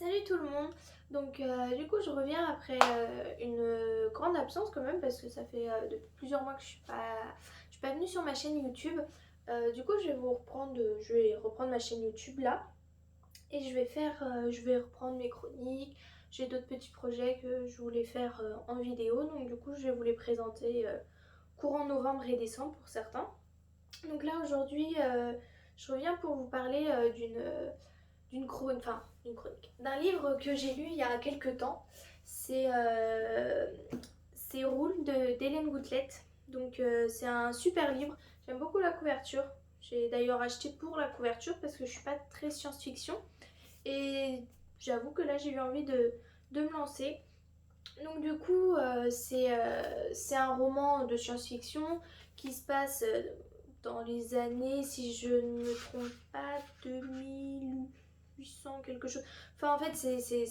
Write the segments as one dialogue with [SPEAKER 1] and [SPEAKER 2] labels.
[SPEAKER 1] Salut tout le monde. Du coup je reviens après une grande absence quand même parce que ça fait depuis plusieurs mois que je suis pas venue sur ma chaîne YouTube. Du coup je vais reprendre ma chaîne YouTube là et je vais reprendre mes chroniques. J'ai d'autres petits projets que je voulais faire en vidéo, donc du coup je vais vous les présenter courant novembre et décembre pour certains. Donc là aujourd'hui je reviens pour vous parler d'une chronique, d'un livre que j'ai lu il y a quelques temps. C'est Roule d'Hélène Goutelet. C'est un super livre. J'aime beaucoup la couverture. J'ai d'ailleurs acheté pour la couverture parce que je suis pas très science-fiction. Et j'avoue que là j'ai eu envie de me lancer. C'est un roman de science-fiction qui se passe dans les années, si je ne me trompe pas, 2800 quelque chose. Enfin en fait c'est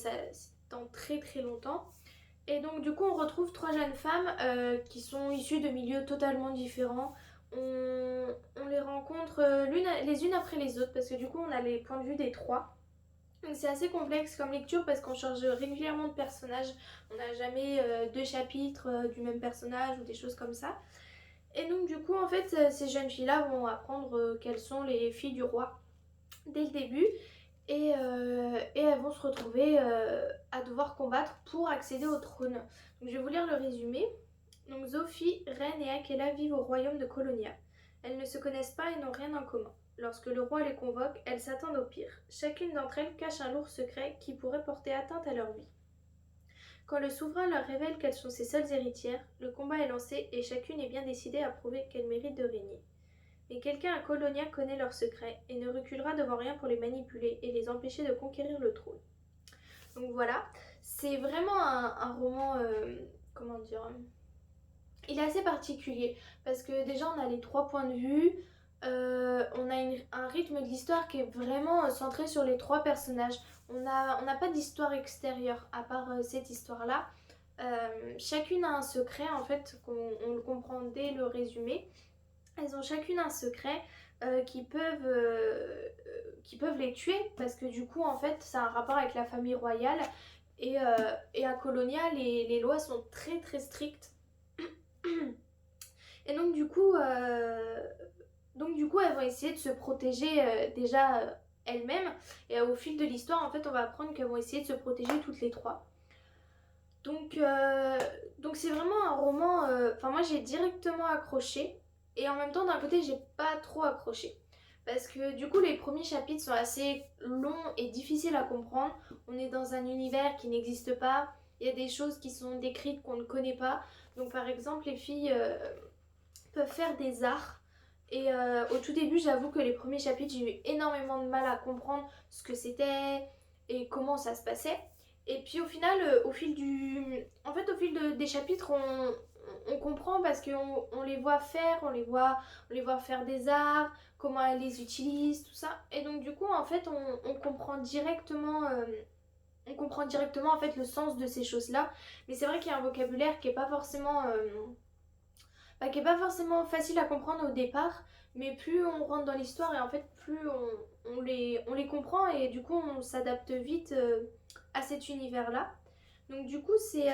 [SPEAKER 1] dans très très longtemps. Et donc du coup on retrouve trois jeunes femmes qui sont issues de milieux totalement différents. On les rencontre les unes après les autres parce que du coup on a les points de vue des trois. Donc c'est assez complexe comme lecture parce qu'on change régulièrement de personnage. On n'a jamais deux chapitres du même personnage ou des choses comme ça. Et donc du coup en fait ces jeunes filles-là vont apprendre qu'elles sont les filles du roi dès le début. Et elles vont se retrouver à devoir combattre pour accéder au trône. Donc je vais vous lire le résumé. Donc Sophie, Reine et Akela vivent au royaume de Colonia. Elles ne se connaissent pas et n'ont rien en commun. Lorsque le roi les convoque, elles s'attendent au pire. Chacune d'entre elles cache un lourd secret qui pourrait porter atteinte à leur vie. Quand le souverain leur révèle qu'elles sont ses seules héritières, le combat est lancé et chacune est bien décidée à prouver qu'elle mérite de régner. Mais quelqu'un à Colonia connaît leurs secrets et ne reculera devant rien pour les manipuler et les empêcher de conquérir le trône. Donc voilà, c'est vraiment un roman, comment dire, il est assez particulier parce que déjà on a les trois points de vue, on a un rythme de l'histoire qui est vraiment centré sur les trois personnages. On n'a pas d'histoire extérieure à part cette histoire-là. Chacune a un secret en fait, on le comprend dès le résumé. Elles ont chacune un secret qui peuvent les tuer parce que du coup en fait ça a un rapport avec la famille royale et à Colonia les lois sont très très strictes. Et donc du coup elles vont essayer de se protéger déjà elles-mêmes et au fil de l'histoire en fait on va apprendre qu'elles vont essayer de se protéger toutes les trois. Donc, euh, donc c'est vraiment un roman, enfin moi j'ai directement accroché et en même temps d'un côté j'ai pas trop accroché. Parce que du coup les premiers chapitres sont assez longs et difficiles à comprendre. On est dans un univers qui n'existe pas, il y a des choses qui sont décrites qu'on ne connaît pas. Donc par exemple les filles peuvent faire des arts. Et au tout début j'avoue que les premiers chapitres j'ai eu énormément de mal à comprendre ce que c'était et comment ça se passait. Et puis au final, au fil des chapitres, on comprend parce qu'on les voit faire, on les voit faire des arts, comment elles les utilisent, tout ça. Et donc du coup, en fait, on comprend directement en fait le sens de ces choses-là. Mais c'est vrai qu'il y a un vocabulaire qui est pas forcément facile à comprendre au départ. Mais plus on rentre dans l'histoire et en fait plus on les comprend et du coup on s'adapte vite à cet univers-là. Donc du coup c'est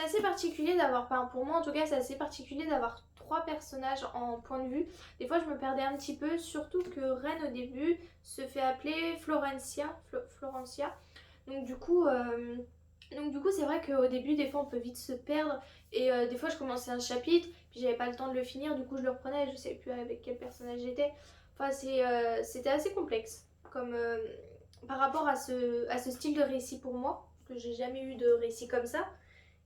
[SPEAKER 1] assez particulier d'avoir, enfin pour moi en tout cas c'est assez particulier d'avoir trois personnages en point de vue. Des fois je me perdais un petit peu, surtout que Ren au début se fait appeler Florencia. Donc du coup, euh, donc du coup c'est vrai qu'au début des fois on peut vite se perdre et des fois je commençais un chapitre puis j'avais pas le temps de le finir, du coup je le reprenais et je savais plus avec quel personnage j'étais. Enfin c'était assez complexe comme par rapport à ce style de récit pour moi, parce que j'ai jamais eu de récit comme ça.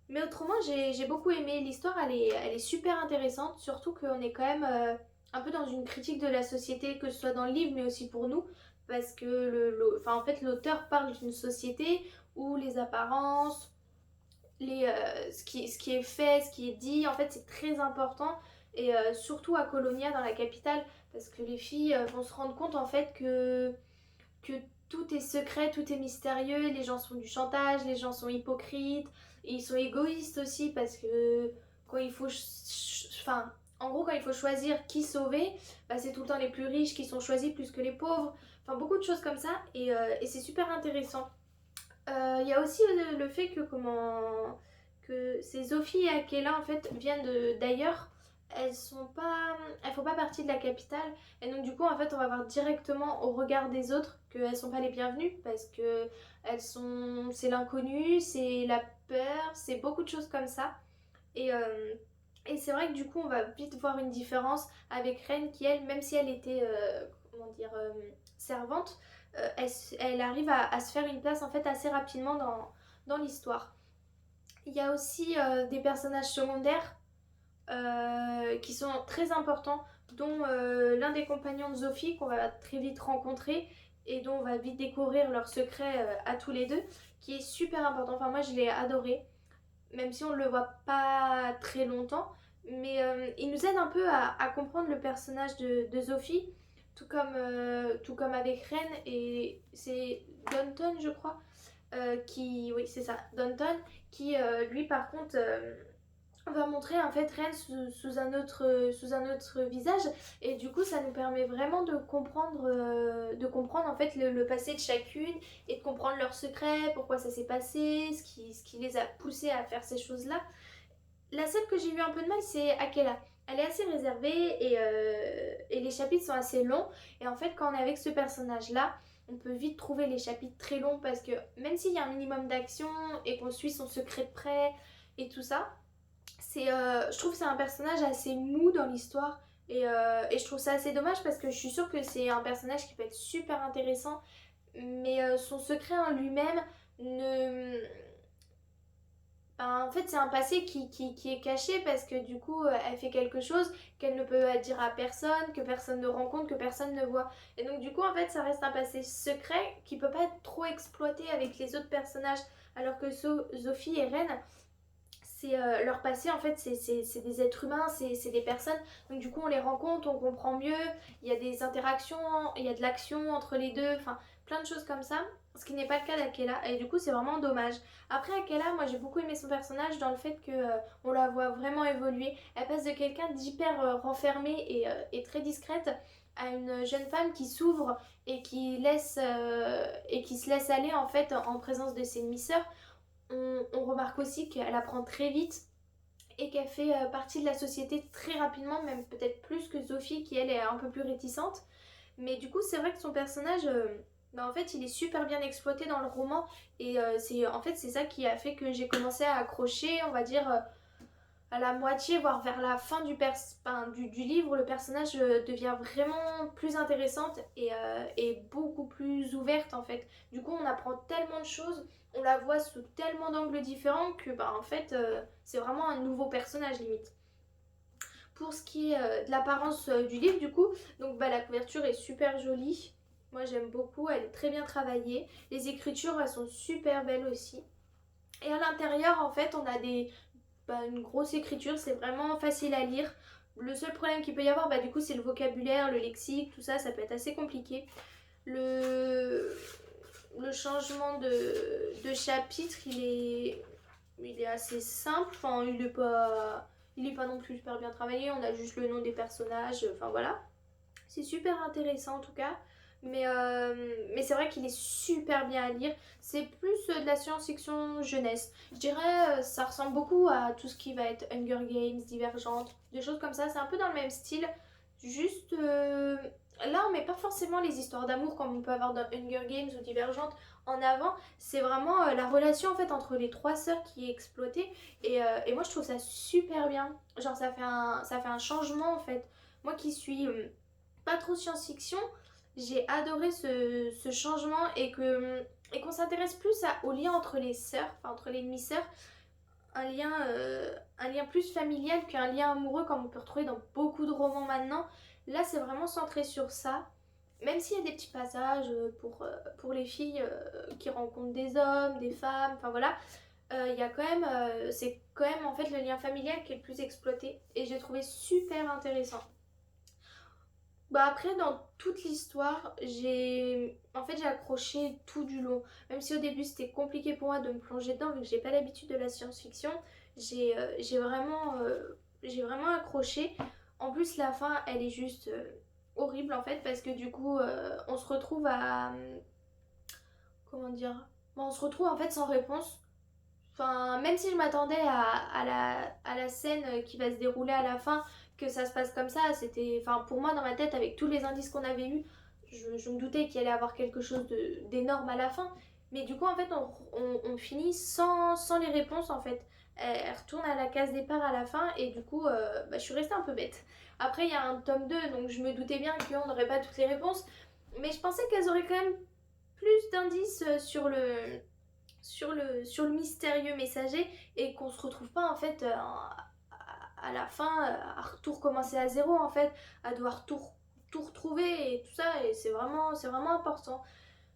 [SPEAKER 1] Mais autrement, j'ai beaucoup aimé l'histoire, elle est super intéressante, surtout qu'on est quand même un peu dans une critique de la société, que ce soit dans le livre, mais aussi pour nous, parce que enfin, en fait, l'auteur parle d'une société où les apparences, ce qui est fait, ce qui est dit, en fait, c'est très important, et surtout à Colonia, dans la capitale, parce que les filles vont se rendre compte, en fait, que tout est secret, tout est mystérieux, les gens font du chantage, les gens sont hypocrites, et ils sont égoïstes aussi parce que quand il faut... en gros, quand il faut choisir qui sauver, bah, c'est tout le temps les plus riches qui sont choisis plus que les pauvres. enfin beaucoup de choses comme ça et c'est super intéressant. Il y a aussi le fait que que ces Sophie et Akela en fait viennent d'ailleurs. Elles font pas partie de la capitale et donc du coup en fait on va voir directement au regard des autres qu'elles sont pas les bienvenues parce que c'est l'inconnu, c'est la peur, c'est beaucoup de choses comme ça et et c'est vrai que du coup on va vite voir une différence avec Reine qui elle, même si elle était comment dire servante, elle arrive à se faire une place en fait assez rapidement dans l'histoire. Il y a aussi des personnages secondaires qui sont très importants, dont l'un des compagnons de Sophie qu'on va très vite rencontrer et dont on va vite découvrir leurs secrets à tous les deux, qui est super important. Enfin moi je l'ai adoré, même si on ne le voit pas très longtemps, mais il nous aide un peu à comprendre le personnage de Sophie, tout comme avec Ren, et c'est Danton je crois, oui c'est ça, Danton, qui lui par contre va montrer en fait Ren sous un autre visage et du coup ça nous permet vraiment de comprendre en fait le passé de chacune et de comprendre leurs secrets, pourquoi ça s'est passé, ce qui les a poussés à faire ces choses-là. La seule que j'ai eu un peu de mal c'est Akela. Elle est assez réservée et les chapitres sont assez longs et en fait quand on est avec ce personnage-là, on peut vite trouver les chapitres très longs parce que même s'il y a un minimum d'action et qu'on suit son secret de près et tout ça, je trouve que c'est un personnage assez mou dans l'histoire et je trouve ça assez dommage parce que je suis sûre que c'est un personnage qui peut être super intéressant, mais son secret en lui-même ne... Ben, en fait, c'est un passé qui est caché parce que du coup, elle fait quelque chose qu'elle ne peut dire à personne, que personne ne rencontre, que personne ne voit. Et donc, du coup, en fait, ça reste un passé secret qui peut pas être trop exploité avec les autres personnages. Alors que Sophie et Ren, leur passé en fait c'est des êtres humains, c'est des personnes, donc du coup on les rencontre, on comprend mieux, il y a des interactions, il y a de l'action entre les deux, enfin plein de choses comme ça, ce qui n'est pas le cas d'Akela et du coup c'est vraiment dommage. Après Akela, moi j'ai beaucoup aimé son personnage dans le fait que on la voit vraiment évoluer, elle passe de quelqu'un d'hyper renfermé et très discrète à une jeune femme qui s'ouvre et qui se laisse aller en fait en présence de ses demi-sœurs. On remarque aussi qu'elle apprend très vite et qu'elle fait partie de la société très rapidement, même peut-être plus que Sophie qui elle est un peu plus réticente. Mais du coup c'est vrai que son personnage, bah, en fait il est super bien exploité dans le roman et en fait c'est ça qui a fait que j'ai commencé à accrocher, on va dire à la moitié, voire vers la fin du livre, le personnage devient vraiment plus intéressante et beaucoup plus ouverte en fait. Du coup, on apprend tellement de choses, on la voit sous tellement d'angles différents que bah, en fait, c'est vraiment un nouveau personnage limite. Pour ce qui est de l'apparence du livre, du coup, donc bah, la couverture est super jolie. Moi, j'aime beaucoup, elle est très bien travaillée. Les écritures, elles sont super belles aussi. Et à l'intérieur, en fait, on a une grosse écriture, c'est vraiment facile à lire. Le seul problème qu'il peut y avoir, bah, du coup, c'est le vocabulaire, le lexique, tout ça, ça peut être assez compliqué. Le, le changement de chapitre, il est assez simple, enfin, il est pas non plus super bien travaillé, on a juste le nom des personnages, enfin voilà. C'est super intéressant en tout cas. Mais c'est vrai qu'il est super bien à lire. C'est plus de la science-fiction jeunesse. Je dirais ça ressemble beaucoup à tout ce qui va être Hunger Games, Divergente, des choses comme ça. C'est un peu dans le même style. Juste là, on met pas forcément les histoires d'amour comme on peut avoir dans Hunger Games ou Divergente en avant. C'est vraiment la relation en fait entre les trois sœurs qui est exploitée. Et moi, je trouve ça super bien. Genre, ça fait un changement en fait. Moi qui suis pas trop science-fiction, j'ai adoré ce changement et qu'on s'intéresse plus au lien entre les sœurs, enfin entre les demi-sœurs, un lien plus familial qu'un lien amoureux comme on peut retrouver dans beaucoup de romans maintenant. Là, c'est vraiment centré sur ça. Même s'il y a des petits passages pour les filles qui rencontrent des hommes, des femmes, enfin voilà, il y a quand même, c'est quand même en fait le lien familial qui est le plus exploité et j'ai trouvé super intéressant. Bah après dans toute l'histoire, j'ai accroché tout du long. Même si au début c'était compliqué pour moi de me plonger dedans vu que j'ai pas l'habitude de la science-fiction, j'ai vraiment accroché. En plus la fin, elle est juste horrible en fait parce que du coup on se retrouve à... comment dire? Bon, on se retrouve en fait sans réponse. Enfin, même si je m'attendais à la scène qui va se dérouler à la fin, que ça se passe comme ça, c'était... Enfin, pour moi, dans ma tête, avec tous les indices qu'on avait eus, je me doutais qu'il allait avoir quelque chose d'énorme à la fin. Mais du coup, en fait, on finit sans les réponses, en fait. Elle retourne à la case départ à la fin, et du coup, bah, je suis restée un peu bête. Après, il y a un tome 2 donc je me doutais bien qu'on n'aurait pas toutes les réponses. Mais je pensais qu'elles auraient quand même plus d'indices sur le mystérieux messager et qu'on se retrouve pas en fait à la fin à tout recommencer à zéro en fait, à devoir tout retrouver et tout ça et c'est vraiment important.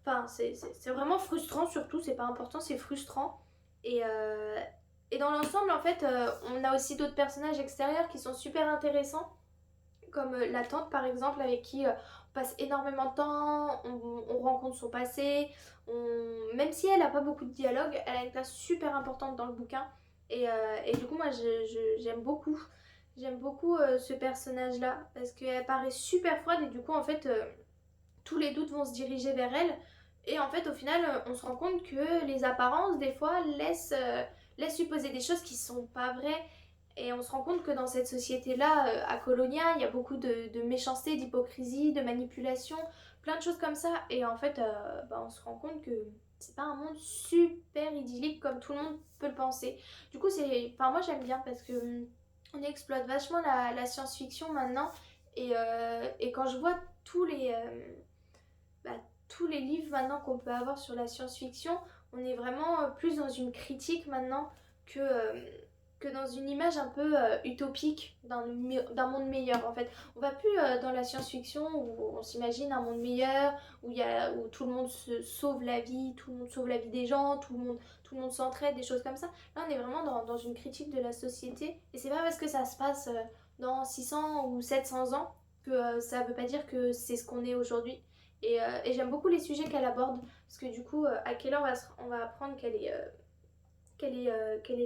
[SPEAKER 1] Enfin, c'est vraiment frustrant surtout, c'est pas important, c'est frustrant. Et, euh, et dans l'ensemble en fait, on a aussi d'autres personnages extérieurs qui sont super intéressants comme la tante par exemple avec qui on passe énormément de temps, on rencontre son passé, même si elle n'a pas beaucoup de dialogue, elle a une place super importante dans le bouquin et du coup moi j'aime beaucoup ce personnage là parce qu'elle paraît super froide et du coup en fait tous les doutes vont se diriger vers elle et en fait au final on se rend compte que les apparences des fois laissent supposer des choses qui sont pas vraies et on se rend compte que dans cette société-là, à Colonia, il y a beaucoup de méchanceté, d'hypocrisie, de manipulation, plein de choses comme ça. Et en fait, bah, on se rend compte que c'est pas un monde super idyllique comme tout le monde peut le penser. Du coup, enfin, moi j'aime bien parce que on exploite vachement la science-fiction maintenant. Et quand je vois bah, tous les livres maintenant qu'on peut avoir sur la science-fiction, on est vraiment plus dans une critique maintenant que dans une image un peu utopique d'un monde meilleur en fait. On va plus dans la science-fiction où on s'imagine un monde meilleur, où tout le monde se sauve la vie, tout le monde sauve la vie des gens, tout le monde s'entraide, des choses comme ça. Là on est vraiment dans une critique de la société et c'est pas parce que ça se passe dans 600 ou 700 ans que ça veut pas dire que c'est ce qu'on est aujourd'hui. Et j'aime beaucoup les sujets qu'elle aborde parce que du coup à quelle heure on va apprendre qu'elle est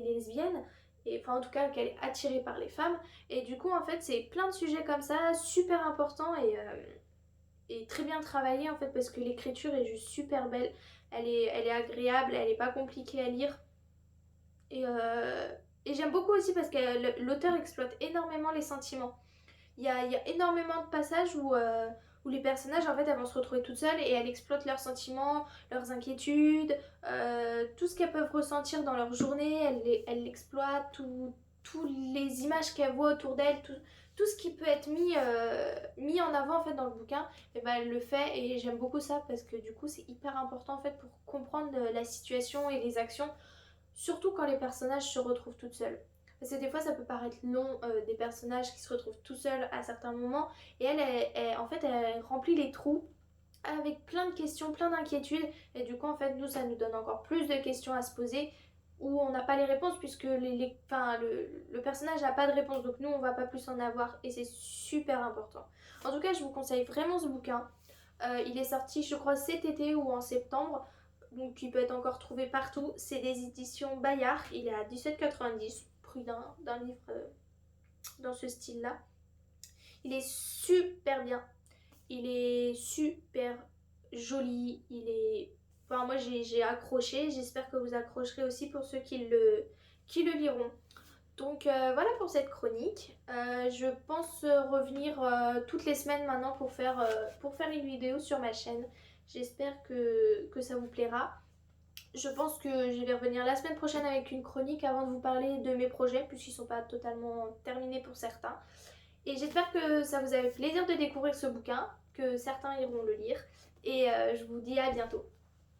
[SPEAKER 1] lesbienne et enfin en tout cas qu'elle est attirée par les femmes et du coup en fait c'est plein de sujets comme ça super importants et très bien travaillés en fait parce que l'écriture est juste super belle, elle est agréable, elle est pas compliquée à lire et, euh, et j'aime beaucoup aussi parce que l'auteur exploite énormément les sentiments. Il y a énormément de passages où les personnages, en fait, elles vont se retrouver toutes seules et elles exploitent leurs sentiments, leurs inquiétudes, tout ce qu'elles peuvent ressentir dans leur journée, elles l'exploitent, toutes les images qu'elles voient autour d'elles, tout ce qui peut être mis en avant, en fait, dans le bouquin, et ben, elle le fait et j'aime beaucoup ça parce que, du coup, c'est hyper important, en fait, pour comprendre la situation et les actions, surtout quand les personnages se retrouvent toutes seules. Parce que des fois, ça peut paraître long, des personnages qui se retrouvent tout seuls à certains moments. Et en fait, elle remplit les trous avec plein de questions, plein d'inquiétudes. Et du coup, en fait, nous, ça nous donne encore plus de questions à se poser où on n'a pas les réponses puisque le personnage n'a pas de réponse. Donc nous, on va pas plus en avoir. Et c'est super important. En tout cas, je vous conseille vraiment ce bouquin. Il est sorti, je crois, cet été ou en septembre. Donc il peut être encore trouvé partout. C'est des éditions Bayard. Il est à 17,90, prix d'un livre dans ce style-là. Il est super bien. Il est super joli. Enfin, moi j'ai accroché. J'espère que vous accrocherez aussi pour ceux qui le liront. Donc voilà pour cette chronique. Je pense revenir toutes les semaines maintenant pour faire une vidéo sur ma chaîne. J'espère que ça vous plaira. Je pense que je vais revenir la semaine prochaine avec une chronique avant de vous parler de mes projets, puisqu'ils ne sont pas totalement terminés pour certains. Et j'espère que ça vous a fait plaisir de découvrir ce bouquin, que certains iront le lire. Et je vous dis à bientôt.